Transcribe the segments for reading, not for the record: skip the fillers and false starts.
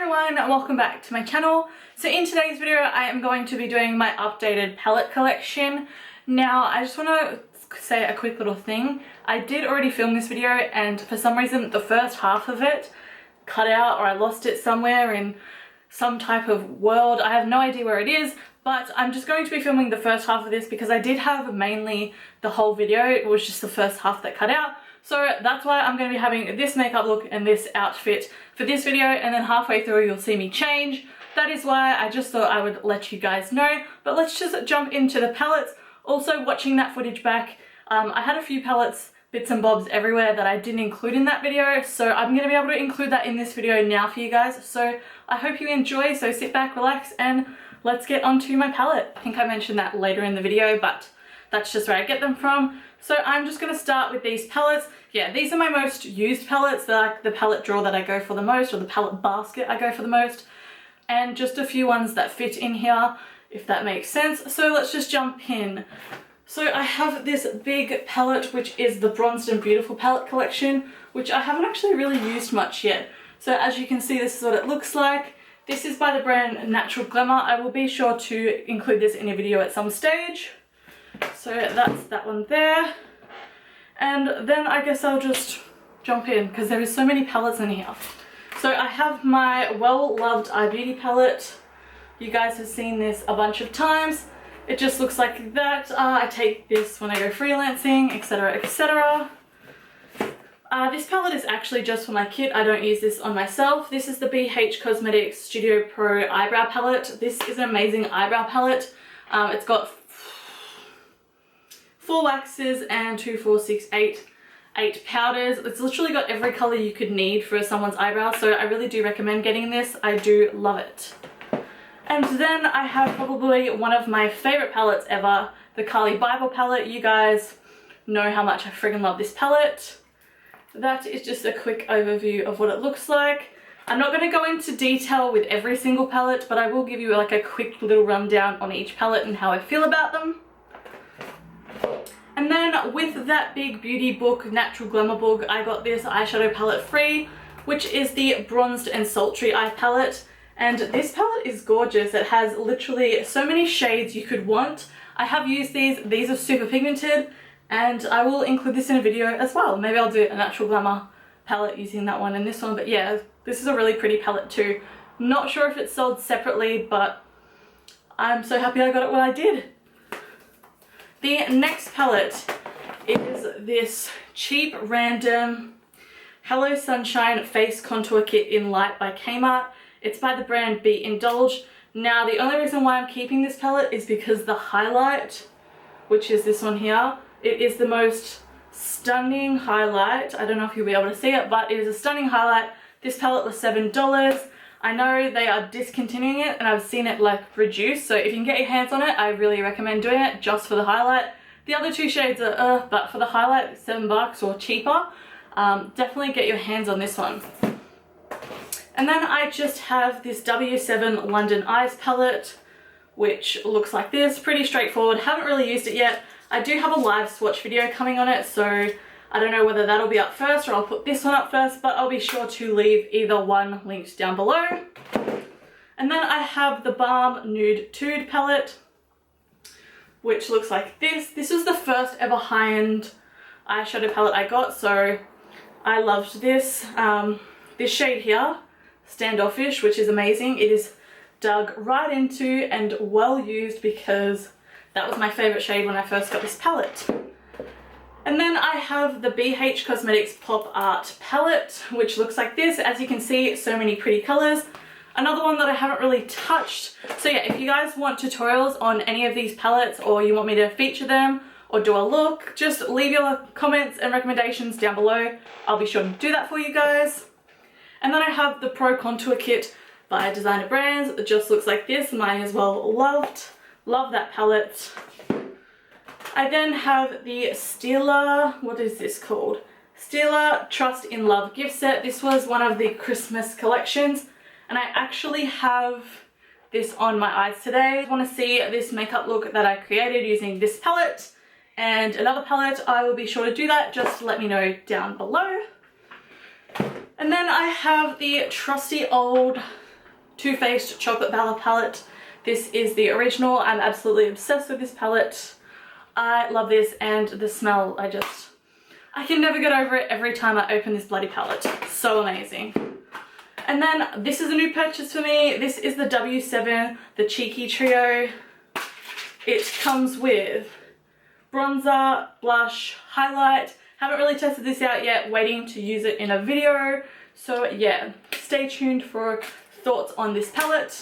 everyone, and welcome back to my channel. So in today's video I am going to be doing my updated palette collection. Now I just want to say a quick little thing. I did already film this video and for some reason the first half of it cut out, or I lost it somewhere in some type of world. I have no idea where it is, but I'm just going to be filming the first half of this because I did have mainly the whole video. It was just the first half that cut out. So that's why I'm going to be having this makeup look and this outfit for this video, and then halfway through you'll see me change. That is why I just thought I would let you guys know. But let's just jump into the palettes. Also, watching that footage back, I had a few palettes, bits and bobs everywhere that I didn't include in that video, so I'm going to be able to include that in this video now for you guys. So I hope you enjoy, so sit back, relax, and let's get onto my palette. I think I mentioned that later in the video, but that's just where I get them from. So I'm just going to start with these palettes. Yeah, these are my most used palettes. They're like the palette drawer that I go for the most, or the palette basket I go for the most. And just a few ones that fit in here, if that makes sense. So let's just jump in. So I have this big palette, which is the Bronzed and Beautiful palette collection, which I haven't actually really used much yet. So as you can see, this is what it looks like. This is by the brand Natural Glamour. I will be sure to include this in a video at some stage. So that's that one there. And then I guess I'll just jump in because there is so many palettes in here. So I have my well-loved iBeauty palette. You guys have seen this a bunch of times. It just looks like that. I take this when I go freelancing, etc, etc. This palette is actually just for my kit. I don't use this on myself. This is the BH Cosmetics Studio Pro Eyebrow Palette. This is an amazing eyebrow palette. It's got 4 waxes and 2, 4, 6, 8 powders. It's literally got every color you could need for someone's eyebrows, so I really do recommend getting this. I do love it. And then I have probably one of my favorite palettes ever, the Kali Bible palette. You guys know how much I friggin' love this palette. That is just a quick overview of what it looks like. I'm not going to go into detail with every single palette, but I will give you like a quick little rundown on each palette and how I feel about them. And then with that big beauty book, Natural Glamour book, I got this eyeshadow palette free, which is the Bronzed and Sultry eye palette. And this palette is gorgeous. It has literally so many shades you could want. I have used these. These are super pigmented, and I will include this in a video as well. Maybe I'll do a Natural Glamour palette using that one and this one. But yeah, this is a really pretty palette too. Not sure if it's sold separately, but I'm so happy I got it when I did. The next palette is this cheap random Hello Sunshine Face Contour Kit in Light by Kmart. It's by the brand Be Indulged. Now the only reason why I'm keeping this palette is because the highlight, which is this one here, it is the most stunning highlight. I don't know if you'll be able to see it, but it is a stunning highlight. This palette was $7. I know they are discontinuing it and I've seen it like reduced, so if you can get your hands on it, I really recommend doing it just for the highlight. The other 2 shades are but for the highlight, $7 or cheaper. Definitely get your hands on this one. And then I just have this W7 London Eyes palette, which looks like this. Pretty straightforward. Haven't really used it yet. I do have a live swatch video coming on it, so I don't know whether that'll be up first or I'll put this one up first, but I'll be sure to leave either one linked down below. And then I have the Balm Nude Tude palette, which looks like this. This was the first ever high-end eyeshadow palette I got, so I loved this. This shade here, Standoffish, which is amazing. It is dug right into and well used because that was my favorite shade when I first got this palette. And then I have the BH Cosmetics Pop Art palette, which looks like this. As you can see, so many pretty colors. Another one that I haven't really touched. So yeah, if you guys want tutorials on any of these palettes, or you want me to feature them or do a look, just leave your comments and recommendations down below. I'll be sure to do that for you guys. And then I have the Pro Contour Kit by Designer Brands. It just looks like this. Mine as well loved. Love that palette. I then have the Stila, what is this called? Stila Trust in Love gift set. This was one of the Christmas collections, and I actually have this on my eyes today. If you want to see this makeup look that I created using this palette and another palette, I will be sure to do that. Just let me know down below. And then I have the trusty old Too Faced Chocolate Bella palette. This is the original. I'm absolutely obsessed with this palette. I love this, and the smell, I can never get over it every time I open this bloody palette. So amazing. And then this is a new purchase for me. This is the W7, the Cheeky Trio. It comes with bronzer, blush, highlight. Haven't really tested this out yet, waiting to use it in a video. So yeah, stay tuned for thoughts on this palette.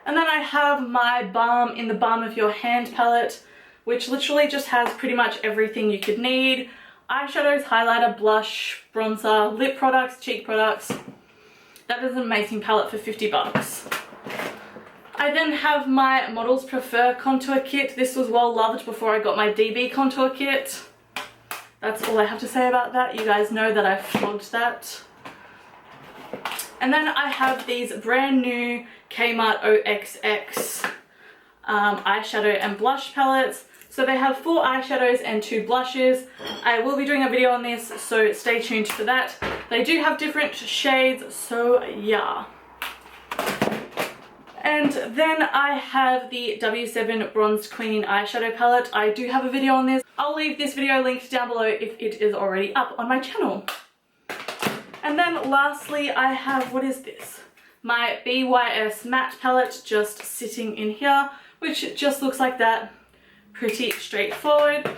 And then I have my Balm in the Balm of Your Hand palette, which literally just has pretty much everything you could need. Eyeshadows, highlighter, blush, bronzer, lip products, cheek products. That is an amazing palette for 50 bucks. I then have my Models Prefer contour kit. This was well loved before I got my DB contour kit. That's all I have to say about that. You guys know that I flogged that. And then I have these brand new Kmart OXX eyeshadow and blush palettes. So they have 4 eyeshadows and 2 blushes. I will be doing a video on this, so stay tuned for that. They do have different shades, so yeah. And then I have the W7 Bronzed Queen eyeshadow palette. I do have a video on this. I'll leave this video linked down below if it is already up on my channel. And then lastly, I have, what is this? My BYS matte palette just sitting in here, which just looks like that. Pretty straightforward.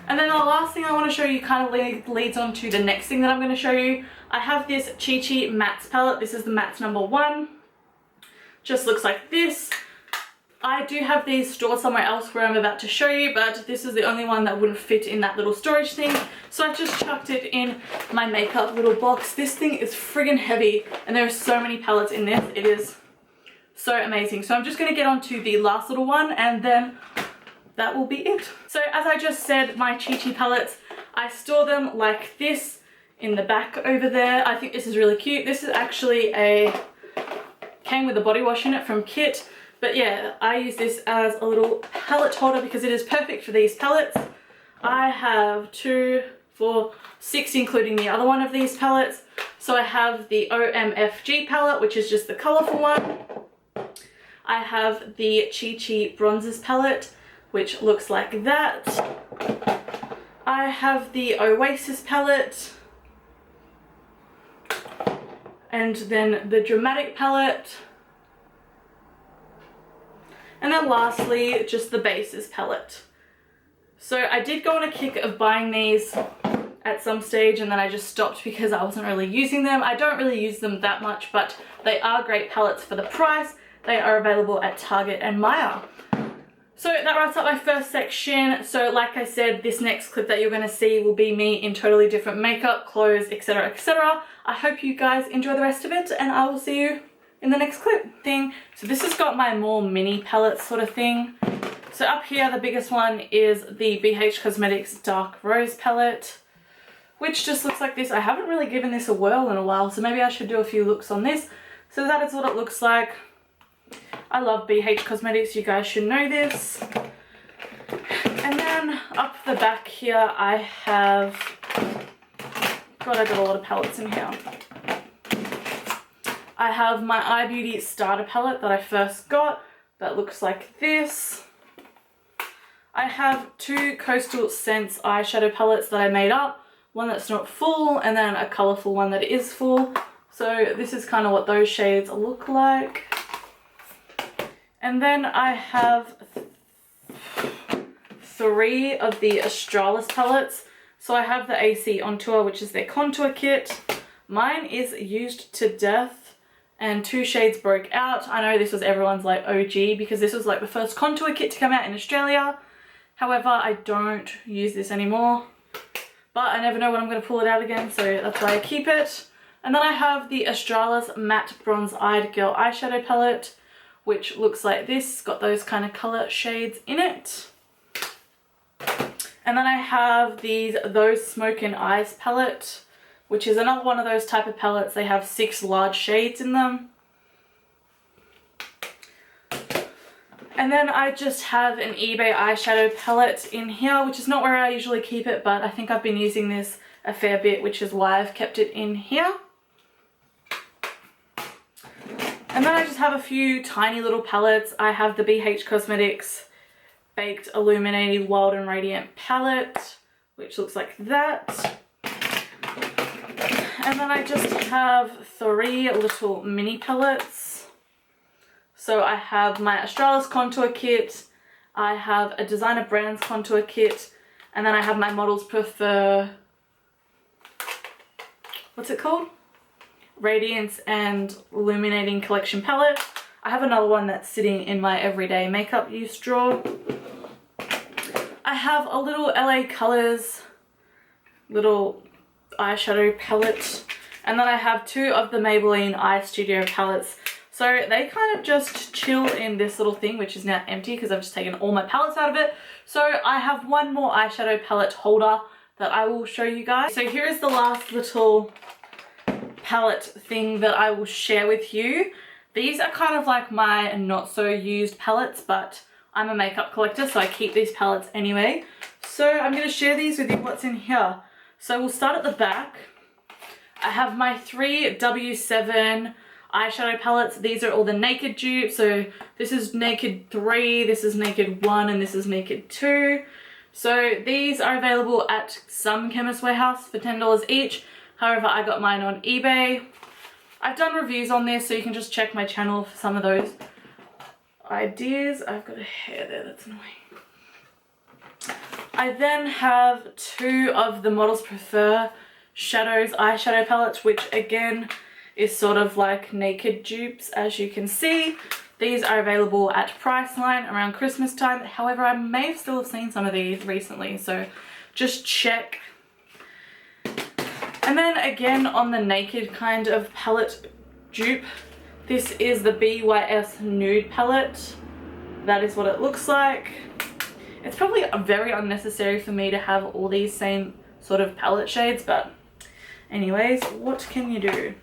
And then the last thing I want to show you kind of leads on to the next thing that I'm going to show you. I have this Chi Chi Mattes palette. This is the Mattes #1. Just looks like this. I do have these stored somewhere else where I'm about to show you, but this is the only one that wouldn't fit in that little storage thing. So I just chucked it in my makeup little box. This thing is friggin' heavy, and there are so many palettes in this. It is so amazing. So I'm just going to get on to the last little one, and then that will be it. So as I just said, my Chi Chi palettes, I store them like this in the back over there. I think this is really cute. This is actually came with a body wash in it from Kit. But yeah, I use this as a little palette holder because it is perfect for these palettes. I have 2, 4, 6 including the other one of these palettes. So I have the OMFG palette, which is just the colourful one. I have the Chi Chi Bronzers palette, which looks like that. I have the Oasis palette. And then the Dramatic palette. And then lastly, just the Bases palette. So I did go on a kick of buying these at some stage, and then I just stopped because I wasn't really using them. I don't really use them that much, but they are great palettes for the price. They are available at Target and Myer. So that wraps up my first section. So like I said, this next clip that you're going to see will be me in totally different makeup, clothes, etc, etc. I hope you guys enjoy the rest of it, and I will see you in the next clip thing. So this has got my more mini palette sort of thing. So up here, the biggest one is the BH Cosmetics Dark Rose palette, which just looks like this. I haven't really given this a whirl in a while, so maybe I should do a few looks on this. So that is what it looks like. I love BH Cosmetics, you guys should know this. And then up the back here, I have, God, I got a lot of palettes in here. I have my iBeauty starter palette that I first got that looks like this. I have 2 Coastal Scents eyeshadow palettes that I made up. One that's not full, and then a colourful one that is full. So this is kind of what those shades look like. And then I have 3 of the Australis palettes. So I have the AC On Tour, which is their contour kit. Mine is used to death, and 2 shades broke out. I know this was everyone's like OG because this was like the first contour kit to come out in Australia. However, I don't use this anymore, but I never know when I'm going to pull it out again, so that's why I keep it. And then I have the Australis Matte Bronze Eyed Girl eyeshadow palette, which looks like this. It's got those kind of colour shades in it. And then I have Those Smokin' Eyes palette, which is another one of those type of palettes. They have 6 large shades in them. And then I just have an eBay eyeshadow palette in here, which is not where I usually keep it, but I think I've been using this a fair bit, which is why I've kept it in here. And then I just have a few tiny little palettes. I have the BH Cosmetics Baked Illuminating Wild and Radiant palette, which looks like that. And then I just have 3 little mini palettes. So I have my Australis Contour Kit, I have a Designer Brands Contour Kit, and then I have my Models Prefer, what's it called? Radiance and Illuminating Collection palette. I have another one that's sitting in my everyday makeup use drawer. I have a little LA Colors little eyeshadow palette, and then I have 2 of the Maybelline Eye Studio palettes. So they kind of just chill in this little thing, which is now empty because I've just taken all my palettes out of it. So I have one more eyeshadow palette holder that I will show you guys. So here is the last little palette thing that I will share with you. These are kind of like my not so used palettes, but I'm a makeup collector, so I keep these palettes anyway. So I'm going to share these with you, what's in here. So we'll start at the back. I have my 3 W7 eyeshadow palettes. These are all the Naked dupes. So this is Naked 3, this is Naked 1, and this is Naked 2. So these are available at some Chemist Warehouse for $10 each. However, I got mine on eBay. I've done reviews on this, so you can just check my channel for some of those ideas. I've got a hair there, that's annoying. I then have 2 of the Models Prefer Shadows eyeshadow palettes, which again is sort of like Naked dupes, as you can see. These are available at Priceline around Christmas time. However, I may have still have seen some of these recently, so just check. And then again on the Naked kind of palette dupe, this is the BYS Nude palette. That is what it looks like. It's probably very unnecessary for me to have all these same sort of palette shades, but anyways, what can you do?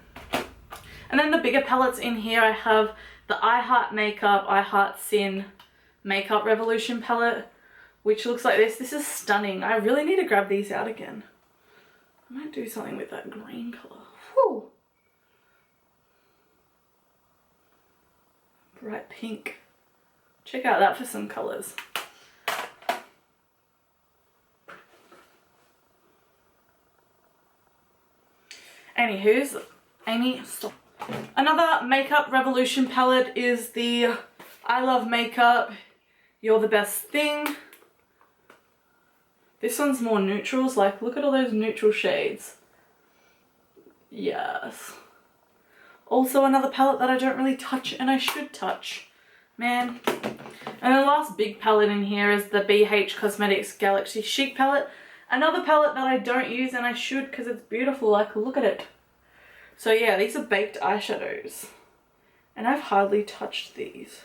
And then the bigger palettes in here, I have the I Heart Makeup, I Heart Sin Makeup Revolution palette, which looks like this. This is stunning. I really need to grab these out again. I might do something with that green colour. Whew. Bright pink. Check out that for some colours. Anywho's, Amy, stop. Another Makeup Revolution palette is the I Love Makeup, You're the Best Thing. This one's more neutrals, like look at all those neutral shades. Yes. Also another palette that I don't really touch and I should touch. Man. And the last big palette in here is the BH Cosmetics Galaxy Chic palette. Another palette that I don't use and I should because it's beautiful, like look at it. So yeah, these are baked eyeshadows. And I've hardly touched these.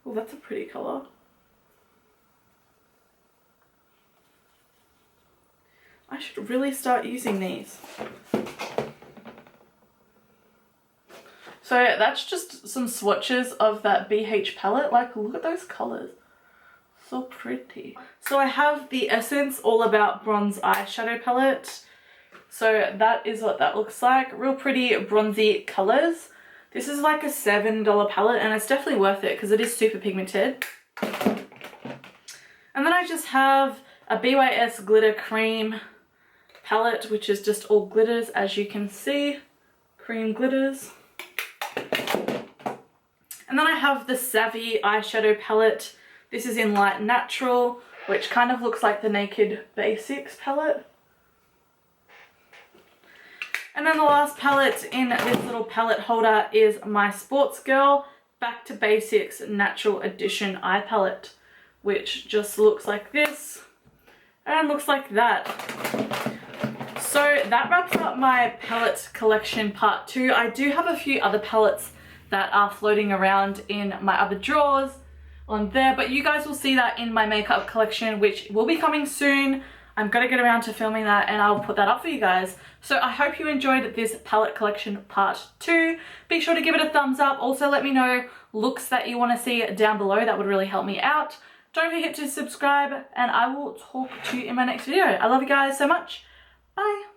Oh, that's a pretty colour. I should really start using these. So that's just some swatches of that BH palette. Like, look at those colours. So pretty. So I have the Essence All About Bronze eyeshadow palette. So that is what that looks like. Real pretty bronzy colours. This is like a $7 palette and it's definitely worth it because it is super pigmented. And then I just have a BYS Glitter Cream palette, which is just all glitters, as you can see. Cream glitters. And then I have the Savvy eyeshadow palette. This is in Light Natural, which kind of looks like the Naked Basics palette. And then the last palette in this little palette holder is my Sports Girl Back to Basics Natural Edition eye palette, which just looks like this and looks like that. So that wraps up my palette collection part 2. I do have a few other palettes that are floating around in my other drawers on there, but you guys will see that in my makeup collection, which will be coming soon. I'm gonna get around to filming that and I'll put that up for you guys. So I hope you enjoyed this palette collection part 2. Be sure to give it a thumbs up. Also let me know looks that you want to see down below. That would really help me out. Don't forget to subscribe and I will talk to you in my next video. I love you guys so much. Bye.